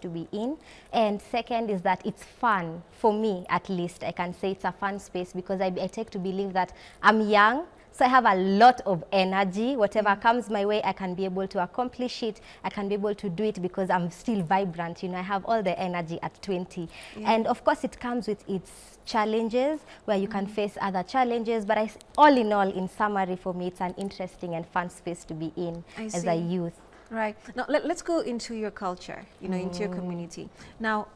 to be in. And second is that it's fun, for me at least. I can say it's a fun space because I take to believe that I'm young, so I have a lot of energy. Whatever comes my way, I can be able to accomplish it. I can be able to do it because I'm still vibrant. You know, I have all the energy at 20. And of course, it comes with its challenges where you can face other challenges. But all in all, in summary, for me, it's an interesting and fun space to be in as a youth. Right. Now, let's go into your culture, you know, into your community. Now,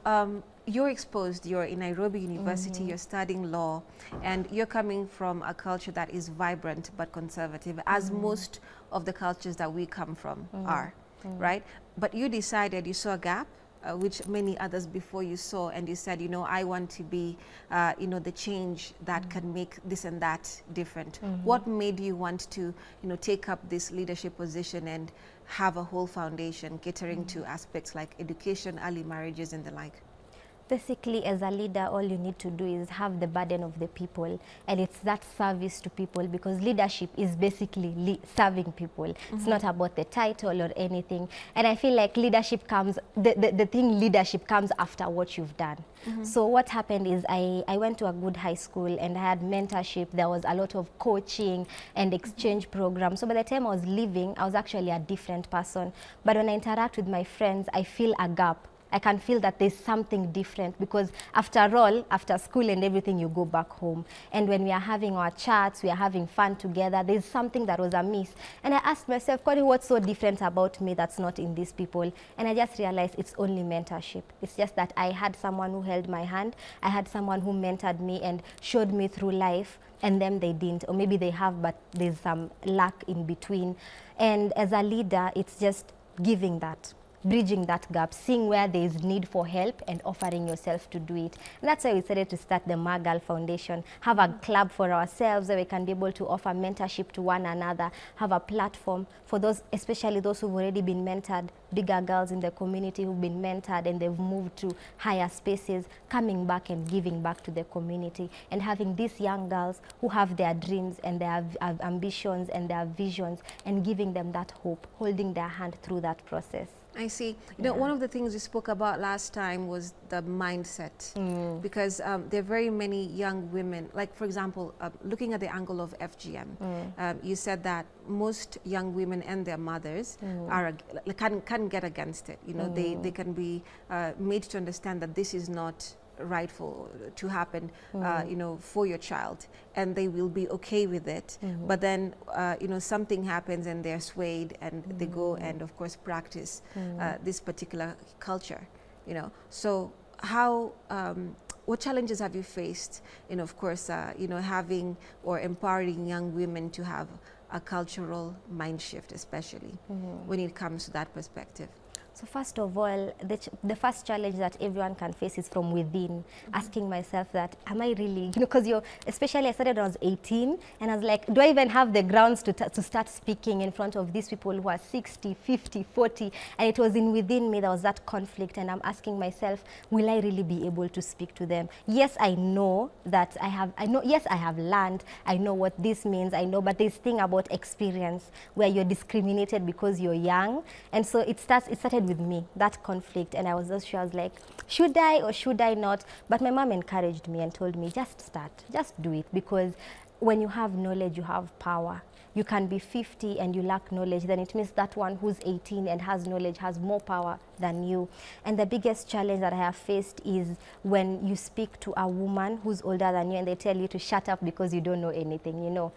you're exposed, you're in Nairobi University, you're studying law, and you're coming from a culture that is vibrant but conservative, as most of the cultures that we come from are, right? But you decided, you saw a gap, which many others before you saw, and you said, you know, I want to be, you know, the change that can make this and that different. What made you want to, you know, take up this leadership position and have a whole foundation catering to aspects like education, early marriages, and the like? Basically, as a leader, all you need to do is have the burden of the people, and it's that service to people, because leadership is basically serving people. It's not about the title or anything. And I feel like leadership comes, the thing leadership comes after what you've done. So what happened is I went to a good high school and I had mentorship. There was a lot of coaching and exchange programs. So by the time I was leaving, I was actually a different person. But when I interact with my friends, I feel a gap. I can feel that there's something different, because after all, after school and everything, you go back home. And when we are having our chats, we are having fun together, there's something that was amiss. And I asked myself, Connie, what's so different about me that's not in these people? And I just realized it's only mentorship. It's just that I had someone who held my hand. I had someone who mentored me and showed me through life, and them they didn't. Or maybe they have, but there's some lack in between. And as a leader, it's just giving that, bridging that gap, seeing where there is need for help and offering yourself to do it. And that's why we decided to start the Magal Foundation, have a club for ourselves where we can be able to offer mentorship to one another, have a platform for those, especially those who've already been mentored, bigger girls in the community who've been mentored and they've moved to higher spaces, coming back and giving back to the community, and having these young girls who have their dreams and their ambitions and their visions, and giving them that hope, holding their hand through that process. I see. You know, one of the things we spoke about last time was the mindset, because there are very many young women, like for example, looking at the angle of FGM, you said that most young women and their mothers are can get against it. You know, they can be made to understand that this is not rightful to happen, you know, for your child, and they will be okay with it. But then, you know, something happens and they're swayed and they go and, of course, practice this particular culture, you know. So how, what challenges have you faced in, of course, you know, having or empowering young women to have a cultural mind shift, especially when it comes to that perspective? So first of all, the first challenge that everyone can face is from within, asking myself that, am I really, you know, because especially I started when I was 18, and I was like, do I even have the grounds to start speaking in front of these people who are 60, 50, 40, and it was within me, there was that conflict, and I'm asking myself, will I really be able to speak to them? Yes, I know that yes, I have learned, I know what this means, I know, but this thing about experience where you're discriminated because you're young, and so it started with me, that conflict, and I was just sure, I was like, should I or should I not? But my mom encouraged me and told me, just start, just do it, because when you have knowledge, you have power. You can be 50 and you lack knowledge, then it means that one who's 18 and has knowledge has more power than you. And the biggest challenge that I have faced is when you speak to a woman who's older than you and they tell you to shut up because you don't know anything, you know.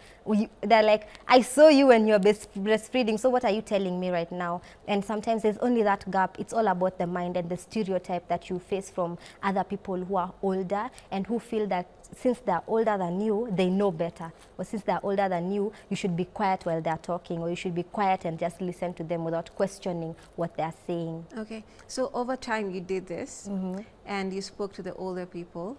They're like, I saw you when you're breastfeeding, so what are you telling me right now? And sometimes there's only that gap. It's all about the mind and the stereotype that you face from other people who are older and who feel that since they're older than you, they know better. Or since they're older than you should be quiet while they're talking, or you should be quiet and just listen to them without questioning what they're saying. Okay, so over time you did this, and you spoke to the older people.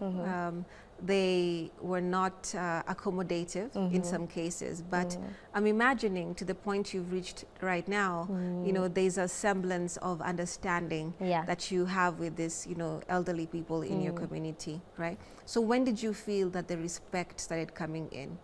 They were not accommodative in some cases, but I'm imagining to the point you've reached right now, you know, there's a semblance of understanding that you have with this, you know, elderly people in your community, right? So when did you feel that the respect started coming in?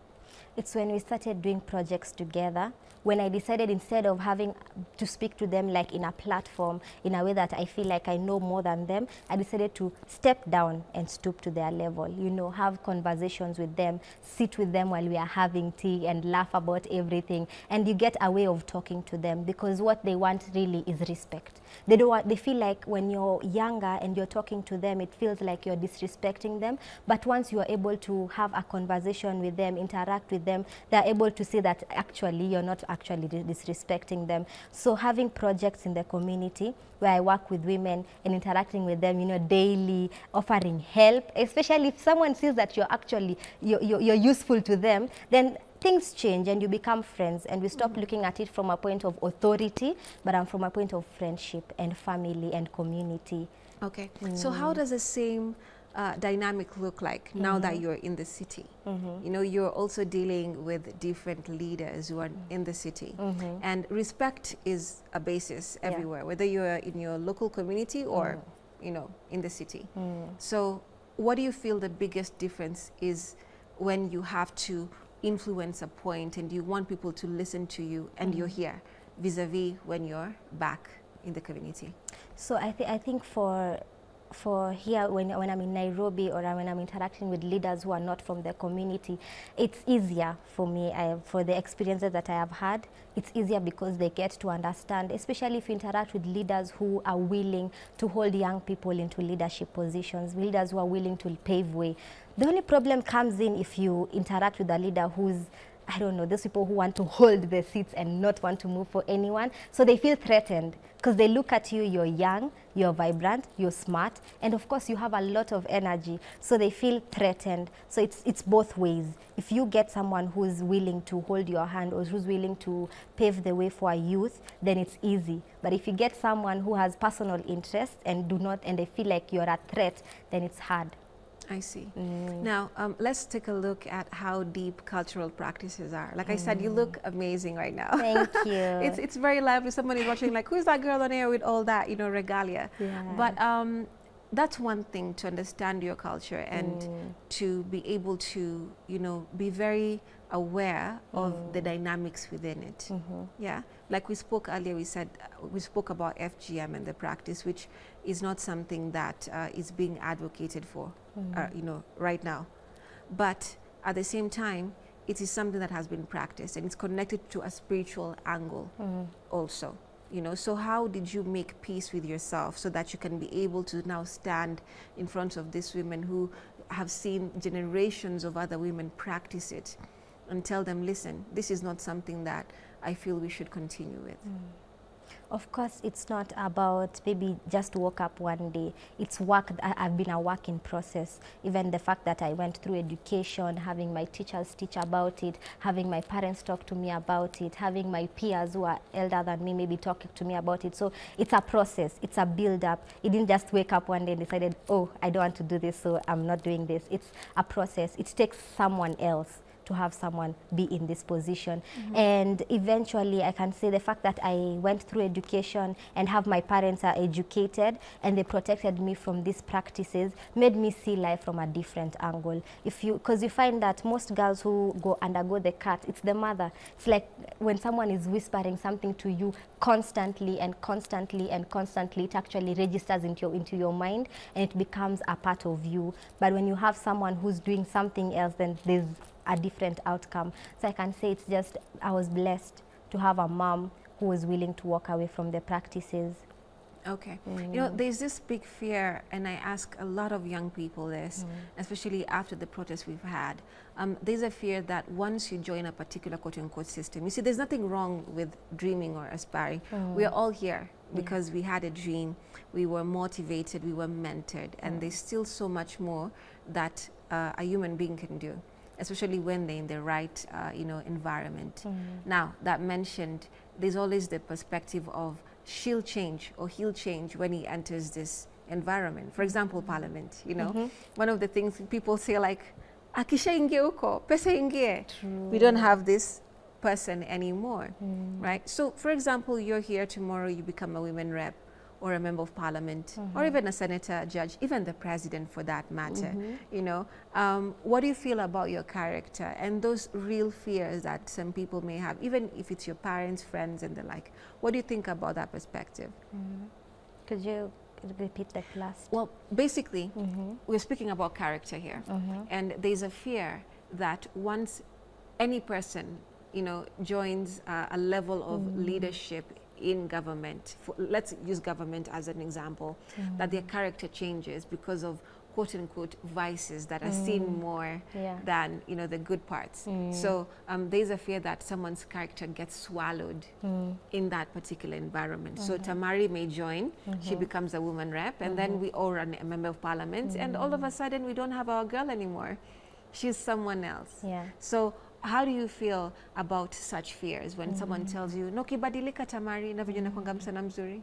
It's when we started doing projects together, when I decided instead of having to speak to them like in a platform, in a way that I feel like I know more than them, I decided to step down and stoop to their level, you know, have conversations with them, sit with them while we are having tea and laugh about everything. And you get a way of talking to them, because what they want really is respect. They don't want, they feel like when you're younger and you're talking to them, it feels like you're disrespecting them. But once you are able to have a conversation with them, interact with them, they're able to see that actually you're not actually disrespecting them. So having projects in the community where I work with women and interacting with them, you know, daily, offering help, especially if someone sees that you're actually, you're useful to them, then things change and you become friends, and we stop looking at it from a point of authority, but from a point of friendship and family and community. Okay. So how does the same dynamic look like now that you're in the city? You know, you're also dealing with different leaders who are in the city, and respect is a basis everywhere, whether you're in your local community or you know, in the city. So what do you feel the biggest difference is when you have to influence a point and you want people to listen to you and you're here, vis-a-vis when you're back in the community? So I think for here, when I'm in Nairobi or when I'm interacting with leaders who are not from the community, it's easier for me. For the experiences that I have had, it's easier because they get to understand, especially if you interact with leaders who are willing to hold young people into leadership positions, leaders who are willing to pave way. The only problem comes in if you interact with a leader who's, I don't know, those people who want to hold the seats and not want to move for anyone. So they feel threatened because they look at you, you're young, you're vibrant, you're smart, and of course you have a lot of energy. So they feel threatened. So it's both ways. If you get someone who's willing to hold your hand or who's willing to pave the way for a youth, then it's easy. But if you get someone who has personal interest and they feel like you're a threat, then it's hard. I see. Now, let's take a look at how deep cultural practices are. Like I said, you look amazing right now. Thank you. It's very lively. Somebody's watching like, who's that girl on air with all that, you know, regalia? Yeah. But that's one thing, to understand your culture and to be able to, you know, be very aware of the dynamics within it. Yeah, like we spoke earlier, we spoke about FGM and the practice, which is not something that is being advocated for, you know, right now. But at the same time, it is something that has been practiced, and it's connected to a spiritual angle also. You know, so how did you make peace with yourself so that you can be able to now stand in front of these women who have seen generations of other women practice it, and tell them, listen, this is not something that I feel we should continue with? Of course, it's not about maybe just woke up one day. It's work. I've been a work in process. Even the fact that I went through education, having my teachers teach about it, having my parents talk to me about it, having my peers who are elder than me maybe talk to me about it. So it's a process. It's a build-up. It didn't just wake up one day and decided, oh, I don't want to do this, so I'm not doing this. It's a process. It takes someone else to have someone be in this position. And eventually I can say the fact that I went through education and have my parents are educated and they protected me from these practices made me see life from a different angle. Because you find that most girls who undergo the cut, it's the mother. It's like when someone is whispering something to you constantly and constantly and constantly, it actually registers into your mind and it becomes a part of you. But when you have someone who's doing something else, then there's a different outcome. So I can say it's just, I was blessed to have a mom who was willing to walk away from the practices. Okay. You know, there's this big fear, and I ask a lot of young people this, especially after the protests we've had. There's a fear that once you join a particular quote-unquote system, you see, there's nothing wrong with dreaming or aspiring. We are all here because we had a dream, we were motivated, we were mentored, and there's still so much more that a human being can do, especially when they're in the right, you know, environment. Now, that mentioned, there's always the perspective of she'll change or he'll change when he enters this environment. For example, Parliament, you know, one of the things people say like, akisha ingie uko, pesa ingie. We don't have this person anymore, right? So, for example, you're here tomorrow, you become a women rep. or a member of parliament, or even a senator, a judge, even the president for that matter, you know, what do you feel about your character and those real fears that some people may have, even if it's your parents, friends, and the like? What do you think about that perspective? Could you repeat that last? Well, basically, we're speaking about character here, and there's a fear that once any person, you know, joins a level of leadership in government, let's use government as an example, that their character changes because of quote-unquote vices that are seen more than, you know, the good parts. So there's a fear that someone's character gets swallowed in that particular environment. So Tamari may join, she becomes a woman rep, and then we all run a member of parliament, and all of a sudden we don't have our girl anymore. She's someone else. So how do you feel about such fears when someone tells you, "No, kibadilika Tamari, na vijana kwanga msana mzuri"?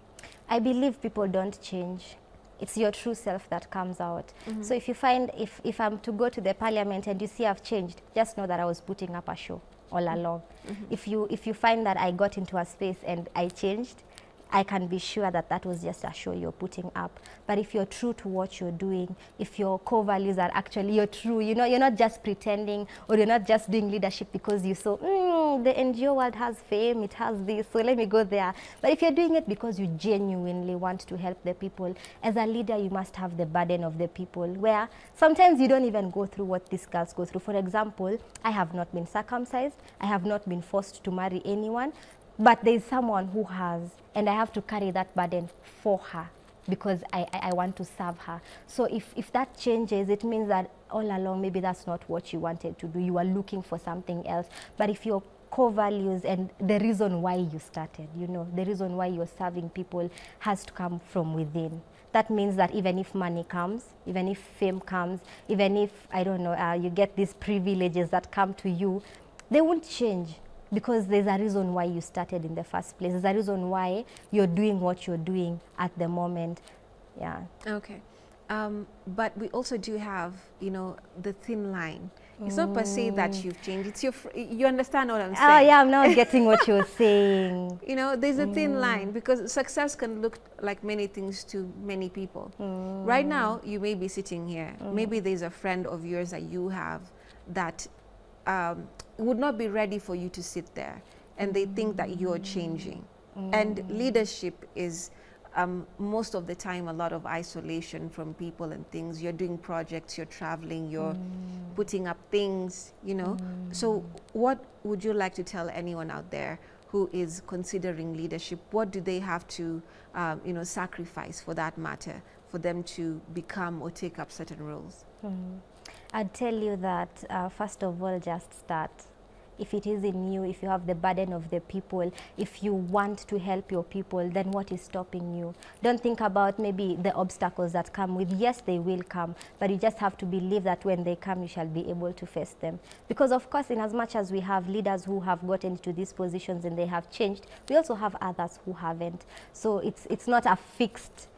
I believe people don't change. It's your true self that comes out. So if you find, if I'm to go to the parliament and you see I've changed, just know that I was putting up a show all along. If you find that I got into a space and I changed, I can be sure that that was just a show you're putting up. But if you're true to what you're doing, if your core values are actually, you're true, you know, you're not just pretending, or you're not just doing leadership because you saw, the NGO world has fame, it has this, so let me go there. But if you're doing it because you genuinely want to help the people, as a leader, you must have the burden of the people, where sometimes you don't even go through what these girls go through. For example, I have not been circumcised, I have not been forced to marry anyone, but there's someone who has, and I have to carry that burden for her because I want to serve her. So if that changes, it means that all along, maybe that's not what you wanted to do. You are looking for something else. But if your core values and the reason why you started, you know, the reason why you're serving people has to come from within. That means that even if money comes, even if fame comes, even if, I don't know, you get these privileges that come to you, they won't change. Because there's a reason why you started in the first place. There's a reason why you're doing what you're doing at the moment. Yeah. Okay. But we also do have, you know, the thin line. It's not per se that you've changed. It's you understand what I'm saying? Oh, yeah, I'm now getting what you're saying. You know, there's a thin line because success can look like many things to many people. Right now, you may be sitting here. Maybe there's a friend of yours that you have that would not be ready for you to sit there, and they think that you're changing. And leadership is most of the time a lot of isolation from people and things. You're doing projects, you're traveling, you're putting up things, you know. So what would you like to tell anyone out there who is considering leadership? What do they have to you know, sacrifice for that matter, for them to become or take up certain roles? I'd tell you that, first of all, just start. If it is in you, if you have the burden of the people, if you want to help your people, then what is stopping you? Don't think about maybe the obstacles that come with. Yes, they will come, but you just have to believe that when they come, you shall be able to face them. Because of course, in as much as we have leaders who have gotten into these positions and they have changed, we also have others who haven't. So it's not a fixed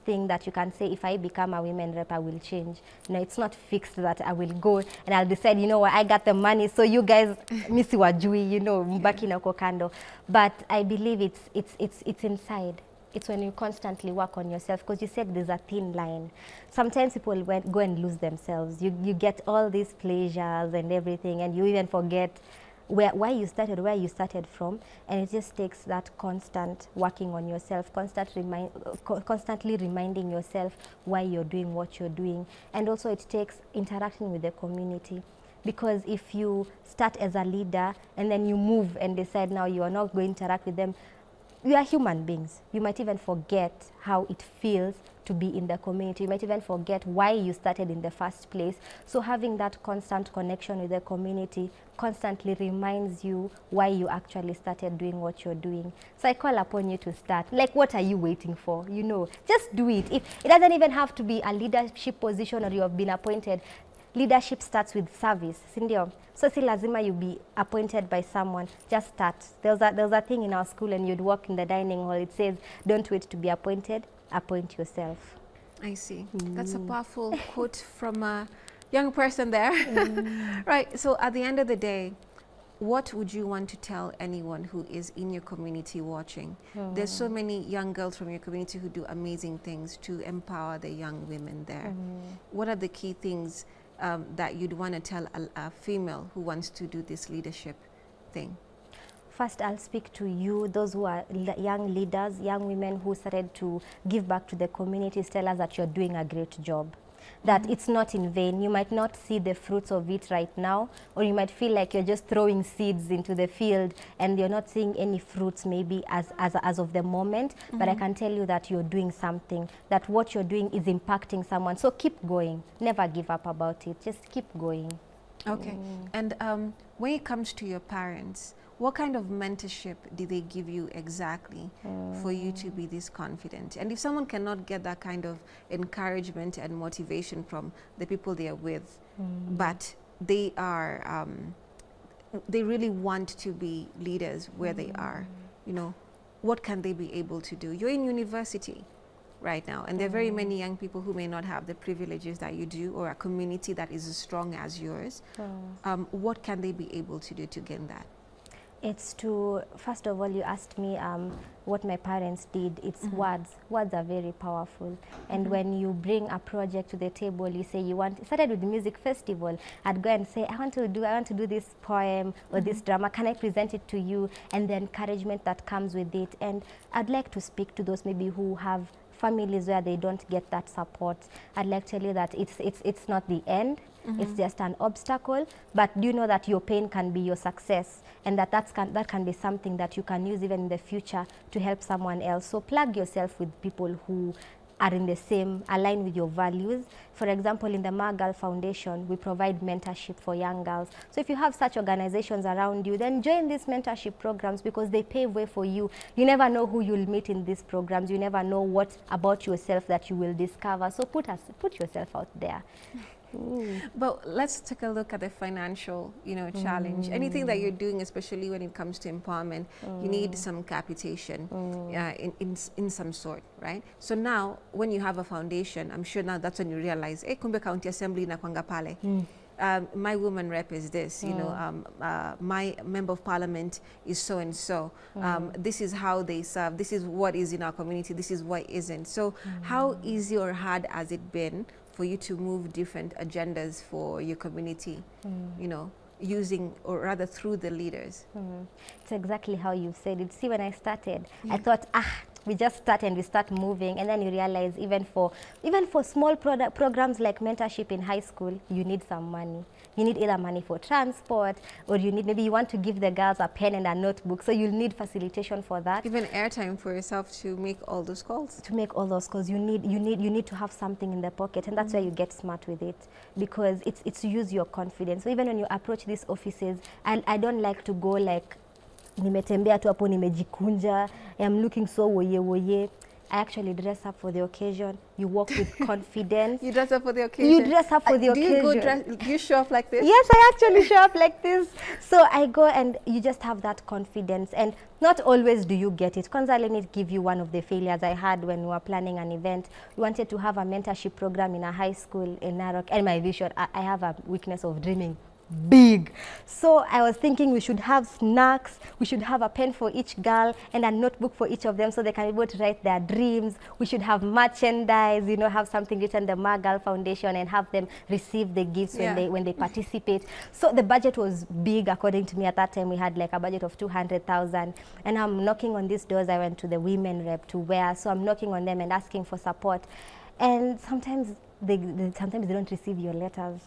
thing that you can say, if I become a women rep, I will change. No, it's not fixed that I will go and I'll decide, you know what, I got the money, so you guys, misi wajui, you know, mbaki na uko kando. But I believe it's inside. It's when you constantly work on yourself, because you said there's a thin line. Sometimes people go and lose themselves. You get all these pleasures and everything, and you even forget why you started, where you started from, and it just takes that constant working on yourself, constantly reminding yourself why you're doing what you're doing. And also it takes interacting with the community, because if you start as a leader and then you move and decide now you are not going to interact with them, we are human beings. You might even forget how it feels to be in the community. You might even forget why you started in the first place. So having that constant connection with the community constantly reminds you why you actually started doing what you're doing. So I call upon you to start. Like, what are you waiting for? You know, just do it. If it doesn't even have to be a leadership position or you have been appointed. Leadership starts with service, sindio? So si lazima you be appointed by someone, just start. There was a thing in our school, and you'd walk in the dining hall, it says, don't wait to be appointed, appoint yourself. I see. That's a powerful quote from a young person there. Right, so at the end of the day, what would you want to tell anyone who is in your community watching? There's so many young girls from your community who do amazing things to empower the young women there. What are the key things that you'd want to tell a female who wants to do this leadership thing? First, I'll speak to you, those who are young leaders, young women who started to give back to the communities. Tell us that you're doing a great job, that it's not in vain. You might not see the fruits of it right now, or you might feel like you're just throwing seeds into the field and you're not seeing any fruits maybe as of the moment. But I can tell you that you're doing something, that what you're doing is impacting someone. So keep going. Never give up about it. Just keep going. Okay. And when it comes to your parents, what kind of mentorship did they give you exactly for you to be this confident? And if someone cannot get that kind of encouragement and motivation from the people they are with, but they are, they really want to be leaders where they are, you know, what can they be able to do? You're in university right now, and there are very many young people who may not have the privileges that you do, or a community that is as strong as yours. What can they be able to do to gain that? It's to, first of all, you asked me what my parents did. It's words. Words are very powerful. And when you bring a project to the table, you say you want, it started with the music festival. I'd go and say, I want to do this poem or this drama. Can I present it to you? And the encouragement that comes with it. And I'd like to speak to those maybe who have families where they don't get that support. I'd like to tell you that it's not the end. It's just an obstacle, but do you know that your pain can be your success, and that can be something that you can use even in the future to help someone else. So plug yourself with people who are in the same, align with your values. For example, in the Girl Foundation, we provide mentorship for young girls. So if you have such organizations around you, then join these mentorship programs, because they pave way for you. You never know who you'll meet in these programs. You never know what about yourself that you will discover. So put yourself out there. But let's take a look at the financial, you know, challenge. Anything that you're doing, especially when it comes to empowerment, you need some capitation in some sort, right? So now, when you have a foundation, I'm sure now that's when you realize, hey, Kumbe County Assembly na kwanga pale. My woman rep is this, you know, my member of parliament is so and so. This is how they serve. This is what is in our community. This is what isn't. So how easy or hard has it been for you to move different agendas for your community, you know, using, or rather through the leaders? It's exactly how you said it. See, when I started, I thought, we just start and we start moving, and then you realize even for small programs like mentorship in high school, you need some money. You need either money for transport, or you need, maybe you want to give the girls a pen and a notebook, so you'll need facilitation for that. Even airtime for yourself to make all those calls. To make all those calls, you need to have something in the pocket, and that's where you get smart with it, because it's to use your confidence. So even when you approach these offices, I don't like to go like, nimetembea tu hapo nimejikunja, I'm looking so woye. I actually dress up for the occasion. You walk with confidence. You dress up for the occasion? You dress up for the occasion. Do you show up like this? Yes, I actually show up like this. So I go, and you just have that confidence. And not always do you get it. Kwanza, let me give you one of the failures I had when we were planning an event. We wanted to have a mentorship program in a high school in Narok. And my vision, I have a weakness of dreaming big. So I was thinking we should have snacks, we should have a pen for each girl and a notebook for each of them, so they can be able to write their dreams. We should have merchandise, you know, have something written the Girl Foundation, and have them receive the gifts when they participate. So the budget was big. According to me, at that time we had like a budget of 200,000, and I'm knocking on these doors. I went to the women rep to wear, so I'm knocking on them and asking for support, and sometimes they don't receive your letters.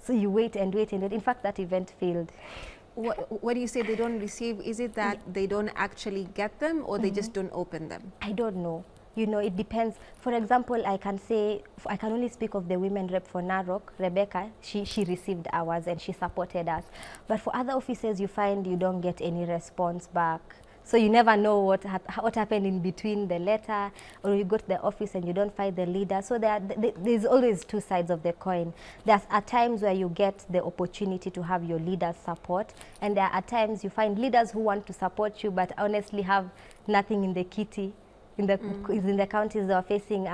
So you wait and wait and wait. In fact, that event failed. What do you say they don't receive? Is it that they don't actually get them, or they just don't open them? I don't know. You know, it depends. For example, I can only speak of the women rep for Narok, Rebecca. She received ours and she supported us. But for other offices, you find you don't get any response back. So you never know what happened in between the letter, or you go to the office and you don't find the leader. So there's always two sides of the coin. There's at times where you get the opportunity to have your leaders support, and there are times you find leaders who want to support you but honestly have nothing in the kitty. In the counties that are facing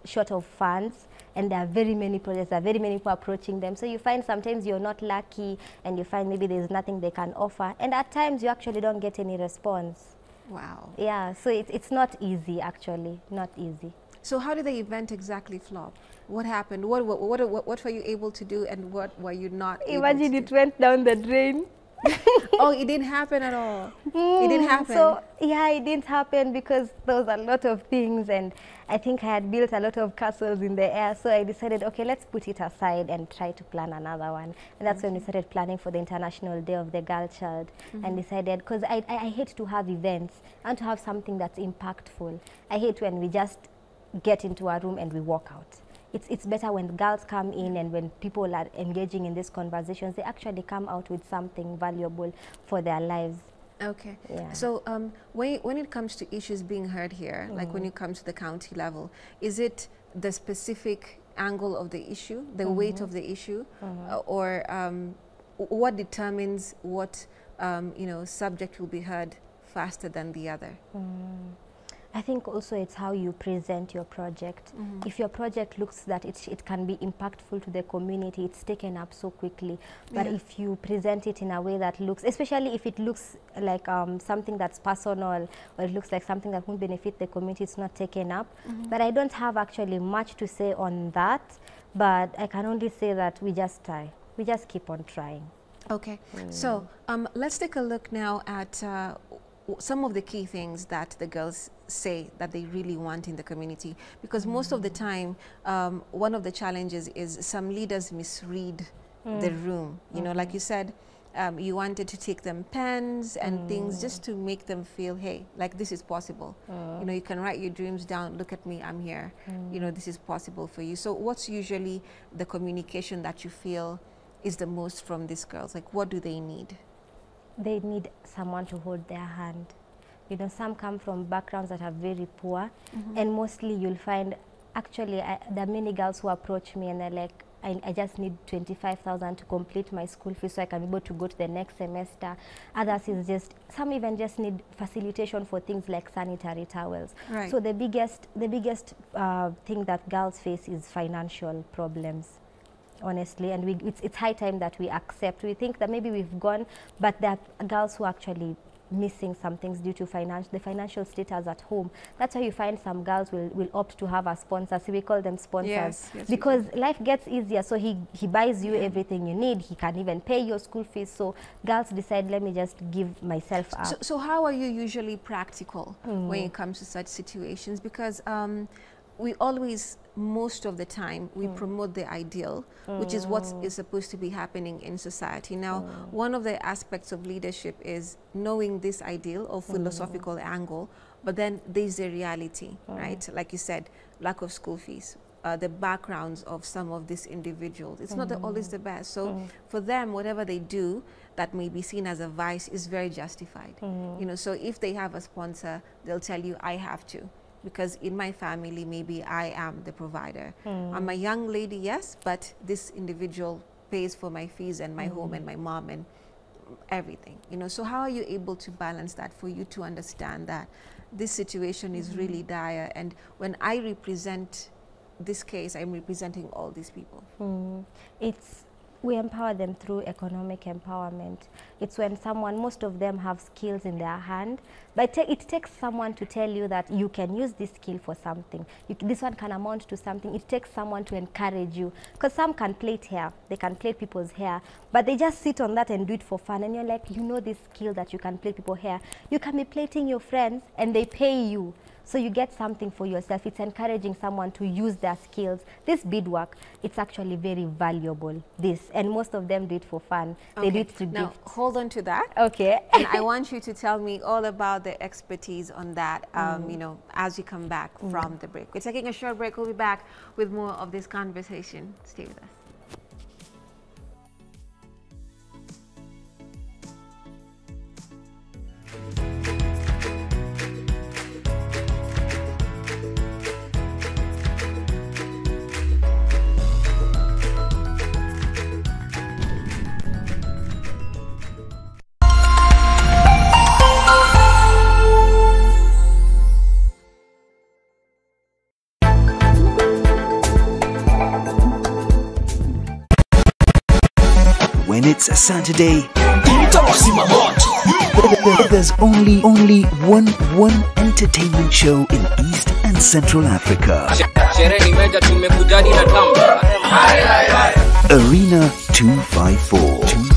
short of funds, and there are very many projects, there are very many people approaching them. So you find sometimes you're not lucky, and you find maybe there's nothing they can offer. And at times you actually don't get any response. Wow. Yeah, so it's not easy, actually, not easy. So how did the event exactly flop? What happened? What were you able to do, and what were you not able to do? Imagine it went down the drain. Oh, it didn't happen at all. It didn't happen. So yeah, it didn't happen because there was a lot of things, and I think I had built a lot of castles in the air. So I decided, okay, let's put it aside and try to plan another one. And that's when we started planning for the International Day of the Girl Child, and decided, because I hate to have events. I want to have something that's impactful. I hate when we just get into a room and we walk out. It's better when girls come in, and when people are engaging in these conversations, they actually come out with something valuable for their lives. Okay. Yeah. So when it comes to issues being heard here, like when it comes to the county level, is it the specific angle of the issue, the weight of the issue, or what determines what subject will be heard faster than the other? I think also it's how you present your project. If your project looks that it can be impactful to the community, it's taken up so quickly. But if you present it in a way that looks, especially if it looks like something that's personal, or it looks like something that won't benefit the community, it's not taken up. But I don't have actually much to say on that, but I can only say that we just try. We just keep on trying. Okay. So let's take a look now at some of the key things that the girls say that they really want in the community, because most of the time one of the challenges is some leaders misread the room. You know, like you said, you wanted to take them pens and things just to make them feel, hey, like this is possible. You know, you can write your dreams down, look at me, I'm here. You know, this is possible for you. So what's usually the communication that you feel is the most from these girls? Like, what do they need? They need someone to hold their hand. You know, some come from backgrounds that are very poor, and mostly you'll find, actually, there are many girls who approach me and they're like, I just need 25,000 to complete my school fees so I can be able to go to the next semester. Others is just, some even just need facilitation for things like sanitary towels. Right. So the biggest thing that girls face is financial problems, honestly, and it's high time that we accept. We think that maybe we've gone, but there are girls who are actually missing some things due to the financial status at home. That's why you find some girls will opt to have a sponsor. So we call them sponsors. Yes, because life gets easier. So he buys you everything you need. He can even pay your school fees. So girls decide, let me just give myself up. So how are you usually practical when it comes to such situations? Because we always, most of the time, we promote the ideal, which is what is supposed to be happening in society. Now, one of the aspects of leadership is knowing this ideal or philosophical angle, but then there's the reality, right? Like you said, lack of school fees, the backgrounds of some of these individuals. It's not always the best. So for them, whatever they do that may be seen as a vice is very justified. You know, so if they have a sponsor, they'll tell you, I have to. Because in my family, maybe I am the provider. I'm a young lady, yes, but this individual pays for my fees and my home and my mom and everything. You know, so how are you able to balance that for you to understand that this situation is really dire, and when I represent this case, I'm representing all these people? We empower them through economic empowerment. It's when someone, most of them have skills in their hand, but it takes someone to tell you that you can use this skill for something. This one can amount to something. It takes someone to encourage you, because some can plait hair, they can plait people's hair, but they just sit on that and do it for fun. And you're like, you know this skill that you can plait people's hair. You can be plaiting your friends and they pay you. So you get something for yourself. It's encouraging someone to use their skills. This beadwork, it's actually very valuable, and most of them do it for fun. Okay. They do it to now, gift. Hold on to that. Okay. And I want you to tell me all about the expertise on that, you know, as you come back from the break. We're taking a short break. We'll be back with more of this conversation. Stay with us. it's a Saturday, there's only one entertainment show in East and Central Africa. Arena 254.